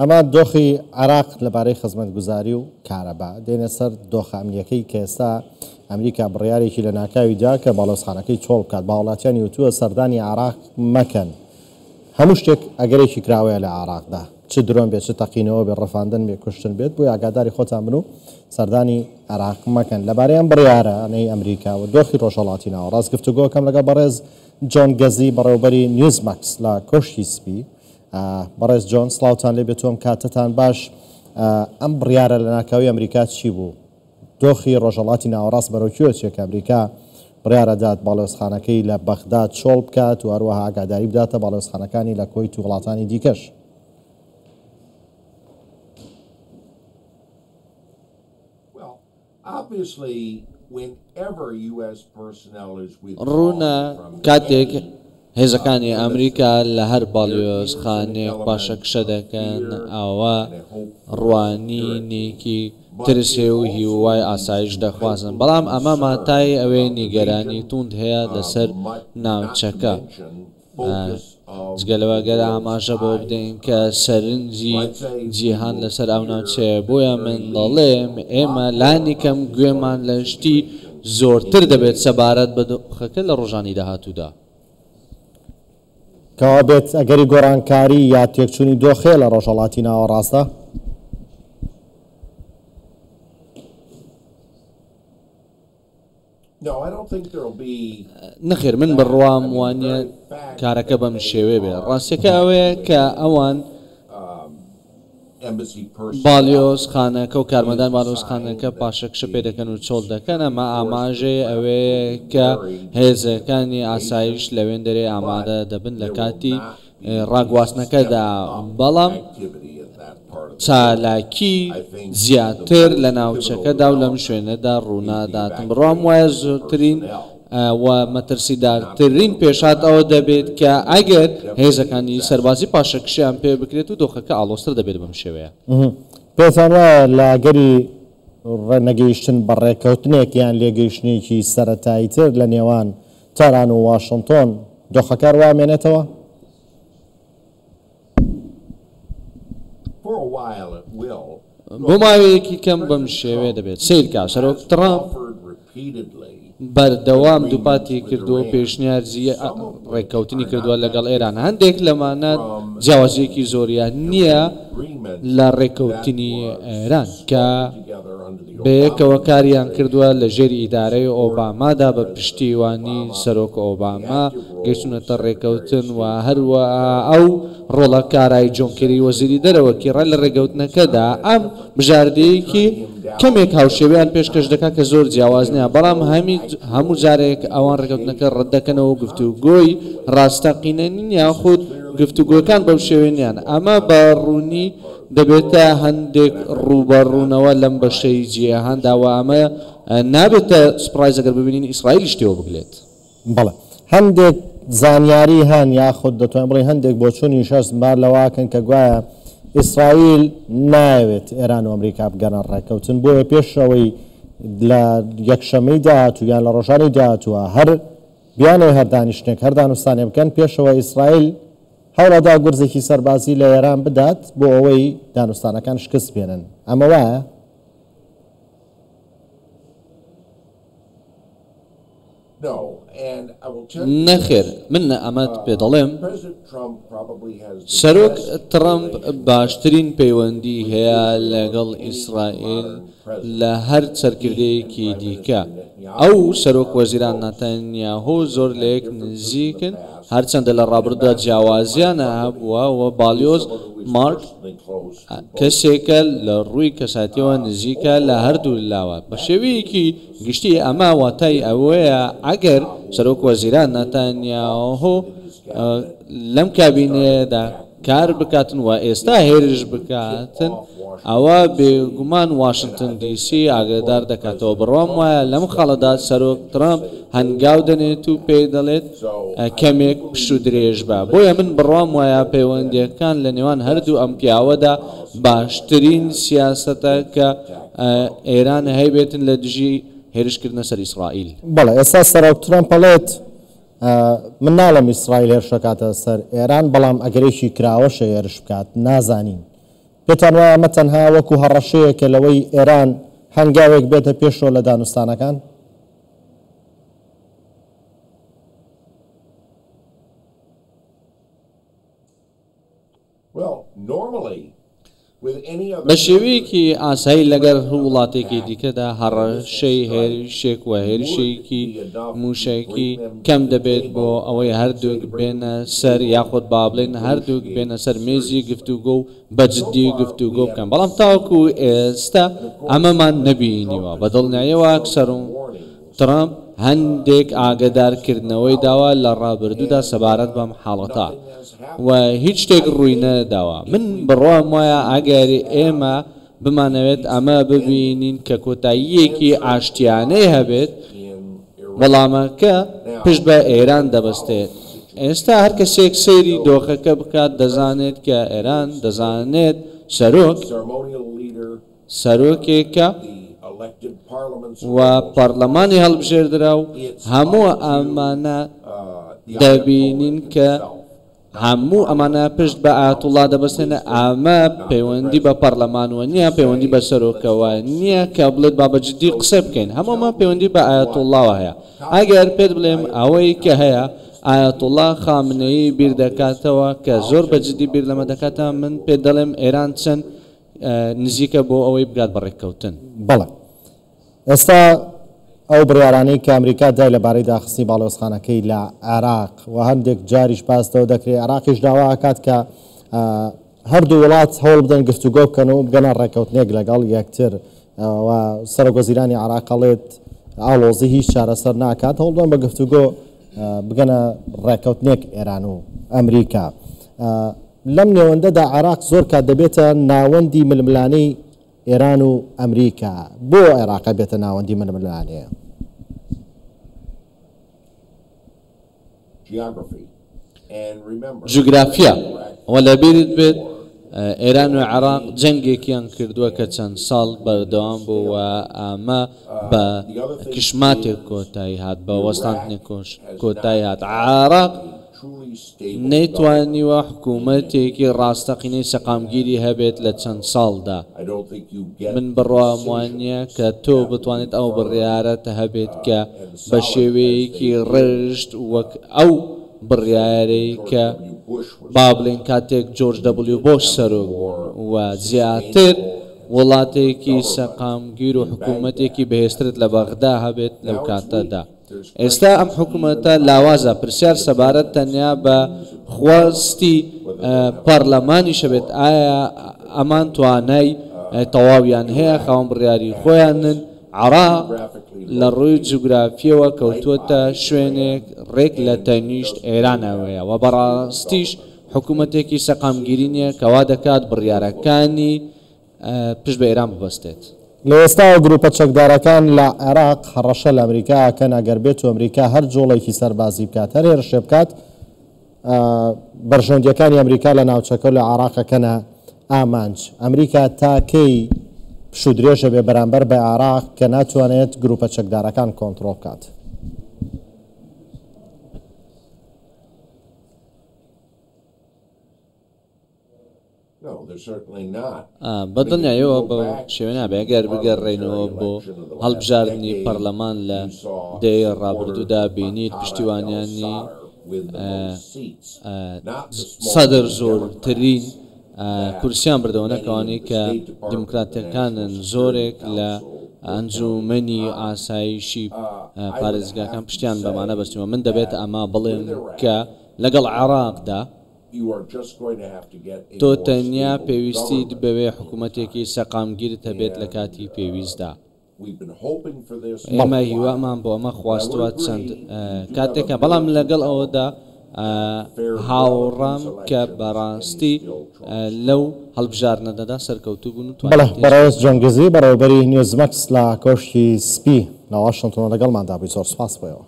ئەمە دۆخی عێراق لەبارەی خزمەتگوزاری و کارەبا دێنە سەر دۆخە ئەمنیەکەی کە ئێستا ئەمریکا بڕیارێکی لە ناکاوی دا کە باڵۆزخانەکەی چۆڵ بکات با وڵاتیانی وتووە سەردانی عێراق مەکەن. هەموو شتێک ئەگەرێکی کراوەیە لە عێراقدا، چ درۆن بێت، چ تەقینەوە بێت، ڕەفاندن بێت، کوشتن بێت، بۆی ئاگاداری خۆتان بن و سەردانی عێراق مەکەن. لەبارەی ئەم بڕیارە ئەنەی ئەمریکا و دۆخی ڕۆژهەڵاتی ناوەڕاست گفتوگۆکەم لەگەڵ بەڕێز جۆن گەزی بەڕێوەبەری نیوزماکس لە کۆشتی سپی. بەڕێز جۆن سڵاوتان لێ بێتۆم کاتتان باش. ئەم بڕیارە لە ناکاوی ئەمریکا چی بوو؟ دۆخی ڕۆژهەڵاتی ناوەڕاست بەرەوکوێ چێک ئەمریکا بڕیارە دات باڵۆزخانەکەی لە بەغداد چۆڵ بکات و هەروەها ئاگاداری بداتە باڵۆزخانەکانی لە کۆیت و وڵاتانی دیکەش. ڕوونە کاتێک هێزەکانی ئەمریکا لە هەر باڵیۆزخانێک پاشەکشە دەکەن ئەوە ڕوانینێکی ترسێ و هیوای ئاسایش دەخوازن، بەڵام ئەمە ماتای ئەوەی نیگەرانی توند هەیە لەسەر ناوچەکە. جگەلەوە گەرە ئاماژە بۆ بدەین کە سەرنجی جیهان لەسەر ئەو ناوچەیە، بۆیە من دەڵێم ئێمە لانی کەم گوێمان لە شتی زۆرتر دەبێت سەبارەت بە دۆخەکە لە ڕۆژانی داهاتوودا. کەوا بێت ئەگەری گۆڕانکاری یا تێکچوونی دۆخێ لە ڕۆژهەڵاتی ناوەڕاستە؟ نەخێر، من بڕوام وانە کارەکە بەم شێوێ بێ. ڕاستیەکە ئەوەیە کە ئەوان باڵیۆزخانەکە و کارمەندان باڵۆزخانەکە پاشەکشە پێ دەکەن و چۆڵ دەکەن. ئەمە ئاماژەیە ئەوەیە کە هێزەکانی ئاسایش لەوێن دەرێ ئامادە دەبن لە کاتی ڕاگواستنەکەدا، بەڵام چالاکی زیاتر لە ناوچەکەدا و لەم شوێنەدا ڕووناداتن. بڕوام وایە زۆرترین و مەترسیدارترین پێشات ئەوە دەبێت کە ئەگەر هێزەکانی سەربازی پاشەکشیان پێ بکرێت و دۆخەکە ئاڵۆستر دەبێت بەم شێوەیە. پێتان وایە لاگەری ڕێنەگەیشتن بە ڕێکەوتنێک یان لێگەیشتنێکی سەرەتاییتر لە نێوان تەهران و واشنگتۆن دۆخەکە ڕوامێنێتەوە؟ بۆ ماوەیەکی کەم بەم شێوێ دەبێت سیرکە. سەرۆک ترامپ بەردەوام دووپاتی کردووە پێشنیارزی ڕێککەوتنی کردووە لەگەڵ ئێران. هەندێک لەمانە جیاوازیەکی زۆریان نییە لە ڕێککەوتنی ئێران کە بەیەکەوە کاریان کردووە لە ژێری ئیدارەی ئۆبامادا بە پشتیوانی سەرۆک ئۆباما گەیشتونەتە ڕێککەوتن و هەروە ئەو ڕۆڵە کارایی جۆنکەری وەزیری دەرەوەکی ڕای لە ڕێککەوتنەکەدا ئەم بژاردەیەکی کەمێک هاوشێوەیان پێشکەش دەکات کە زۆر جیاواز نییە، بەڵام هەموو جارێک ئەوان ڕێککەوتنەکە ڕەتدەکەنەوە و گفتوگۆی ڕاستەقینەنی یاخود گفتوگۆکان بەو شێوێنیان. ئەمە بە ڕوونی دەبێتە هەندێک ڕوبەڕوونەوە لەم بەشەی جیهاندا، ئەمە نابێتە سپرایز ئەگەر ببینین ئیسرائیل شتێوە بگلێت. بەڵێ هەندێک زانیاری هەن یاخود دەتوانین بڵێ هەندێک بۆ چوونی شەش بار لەواکەن کە گوایە ئیسرائیل ناوێت ئێران و ئەمریکا بگەنە ڕێککەوتن، بۆیە پێشەوەی لە یەکشەمەی داهاتوو یان لە ڕۆژانی داهاتووە هەر بیانەوەی هەردانیشتێک هەردانوستانێ بکەن پێشەوە ئیسرائیل هەوڵەدا گورزێکی سەربازی لە ئێران بدات بۆ ئەوەی دانوستانەکان شکست بێنن. ئەمە وایە؟ نەخێر، من ئەمەت پێ دەڵێم سەرۆک ترامپ باشترین پەیوەندی هەیە لەگەڵ ئیسرائیل لە هەر سەرکردەیەکی دیکە. ئەو سەرۆک وەزیران نەتەنیاهۆ زۆر لە یەک نزیکن، هەرچەندە لە ڕابردوودا جیاوازیانە هەبووە و باڵیۆز مارک کەسێکە لە ڕووی کەساتیەوە نزیکە لە هەردوو لاوە. بە شێوەیەکی گشتی ئەمە واتای ئەوەیە ئەگەر سەرۆک وەزیران نەتەنیاهۆ لەم کابینەیەدا کار بکاتن و ئێستا هێرش بکاتن، ئەوە بێگومان واشنگتن دیسی ئاگادار دەکاتەوە. بڕوام وایە لەم خاڵەدا سەرۆک ترامپ هەنگاو دەنێت و پێی دەڵێت کەمێک پشت و درێژ بە. بۆیە من بڕوام وایە پەیوەندیەکان لە نێوان هەردوو ئەم پیاوەدا باشترین سیاسەتە کە ئێران هەیبێتن لە دژی هێرشکردنە سەر ئیسرائیل. بەڵێ ئێستا سەرۆک ترامپ ئەڵێت من ناڵم ئیسرائیل هێرشەکاتە سەر ئێران، بەڵام ئەگەرێکی کراوەشە هێرش بکات نازانین پێتان وایە ئەمە تەنها وەکو هەڕەشەیەکە لەوەی ئێران هەنگاوێک بێتە پێشەوە لە دانوستانەکان؟ بە شێوەیەکی ئاسایی لەگەر وڵاتێکی دیکەدا هەڕەشەی هێرشێک و هێرشێکی موشەیەکی کەم دەبێت بۆ ئەوەی هەردووک بێنە سەر یاخود با بڵێن هەردووک بێنە سەر مێزی گفتوگۆ و بەجددی گفتوگۆ بکەن، بەڵام تاوەکو ئێستا ئەمەمان نەبینیوە. بە دڵنیاییەوە کسەر و ترامپ هەندێک ئاگدارکردنەوەی داوا لە ڕابردوودا سەبارەت بەم حاڵەتە و هیچ شتێک ڕووی نەداوە. من بڕوام وایە ئاگاری ئێمە بمانەوێت ئەمە ببینین کە کۆتاییەکی ئاشتیانەی هەبێت وەڵامەکە پشت بە ئێران دەبەستێت. ئێستا هەر کەسێک سەیری دۆخەکە بکات دەزانێت کە ئێران دەزانێت سەرۆکێکە و پەرلەمانی هەڵبژێردرا و هەموو ئەمانە دەبینین کە هەموو ئەمانە پشت بە ئایەتوڵڵا دەبەستێنە. ئەمە پەیوەندی بە پەرلەمانوە نییە، پەیوەندی بە سەرۆکەوە نییە کە بڵێت با بەجددی قسە بکەین، هەموومە پەیوەندی بە ئایەتوڵڵاوە هەیە. ئەگەر پێت بڵێم ئەوەی کە هەیە ئایەتوڵڵا خامنەیی بیر دەکاتەوە کە زۆر بەجددی بیر لەمە دەکاتەوە، من پێ دەڵێم ئێران چەند نزیکە بۆ ئەوەی بگات بەڕێککەوتن. بەڵێ ئێستا ئەو بڕیارانەی کە ئەمریکا دای لەبارەی داخستنی باڵۆزخانەکەی لە عێراق و هەندێک جاریش باسەوە دەکرێت عێراقیش داوا کات کە هەردوو وڵات هەوڵ بدەن گفتوگۆ بکەن و بگەنە ڕێکەوتنێک لەگەڵ یەکتر و سەرۆکوەزیرانی عێراقەڵێت ئاڵۆزی هیچ چارەسەر ناکات، هەوڵ بدەن بە گفتوگۆ بگەنە ڕێکەوتنێک ئێران و ئەمریکا. لەم نێوەندەدا عێراق زۆر کات دەبێتە ناوەندی ململانەی ئێران و ئەمریکا. بۆ عێراق بێتە ناوەندی ململانەیە؟ جوگرافیا وە لەبیرت بێت ئێران و عێراق جەنگێکیان کردووە کە چەند ساڵ بەردەوام بوو و ئەمە بە کشماتێک کۆتایی هات، بە وەستاندنێک کۆتایی هات. عێراق نەیتوانیوە حکوومەتێکی ڕاستەقینەی سەقامگیری هەبێت لە چەند ساڵدا. من بڕوام وانە کە تۆ بتوانێت ئەو بڕیارەتە هەبێت کە بە شێوەیەکی ڕێژت وەک ئەو بڕیارەی کە با بڵێن کاتێک جۆرج دەبلیو بۆش سەرۆک و زیاتر وڵاتێکی سەقامگیر و حکوومەتێکی بەهێزترت لە بەغدا هەبێت لەو کاتەدا. ئێستا ئەم حکوومەتە لاوازە پرسیار سەبارەت تەنیا بە خواستی پەرلەمانی شەبێت. ئایا ئەمان توانای تەواویان هەیە خاوەن بڕیاری خۆیانن؟ عێراق لە ڕووی جوگرافیەوە کەوتووەتە شوێنێک ڕێک لە تەنیشت ئێرانەوەیە و بەڕاستیش حکوومەتێکی سەقامگیری نییە کەوا دەکات بڕیارەکانی پشت بە ئێران ببەستێت. لە ئێستاوە گروپە چەکدارەکان لە عێراق هەڕەشە لە ئەمریکاکە ناگەربێت و ئەمریکا هەر جۆڵێکی سەربازی بکات هەر هێرشێ بکات بەرژەوندیەکانی ئەمریکا لە ناوچەکە لە عێراقەکەنە ئامانج. ئەمریکا تاکەی پشودرێژە بێ بەرامبەر بە عێراق کە ناتوانێت گروپە چەکدارەکان کۆنتڕۆڵ بکات. بەدڵنیایەوە بە شێوە نابێ ئەگەر بگەڕێنەوە بۆ هەڵبژاردننی پەرلەمان لە دەی ڕابردوودا بینیت پشتیوانیانی سەدر زۆرترین کورسیان بردەوەنەکەوانی کە دیموکراتەکانن زۆرێک لە ئەنجومەنی ئاسایشی پارێزگاکان پشتیان بەمانە بەستیوە. من دەبێت ئەمە بڵێم کە لەگەڵ عێراقدا تۆ تەنیا پێویستیت بەوێ حکوومەتێکی سەقامگیرت هەبێت لە کاتی پێویستدا. ئێمە هیوامان بۆ ئەمە خواستوە چەند کاتێکە، بەڵام لەگەڵ ئەوەدا هاوڕام کە بەڕاستی لەو هەڵبژارنەدەدا سەرکەوتوو بوون. بەڕێز جەنگزی بەڕێوەبەری نیوزمەکس لە کۆشتی سپی لە واشنتن لەگەڵماندا بووی. زۆر سپاس بۆیەوە.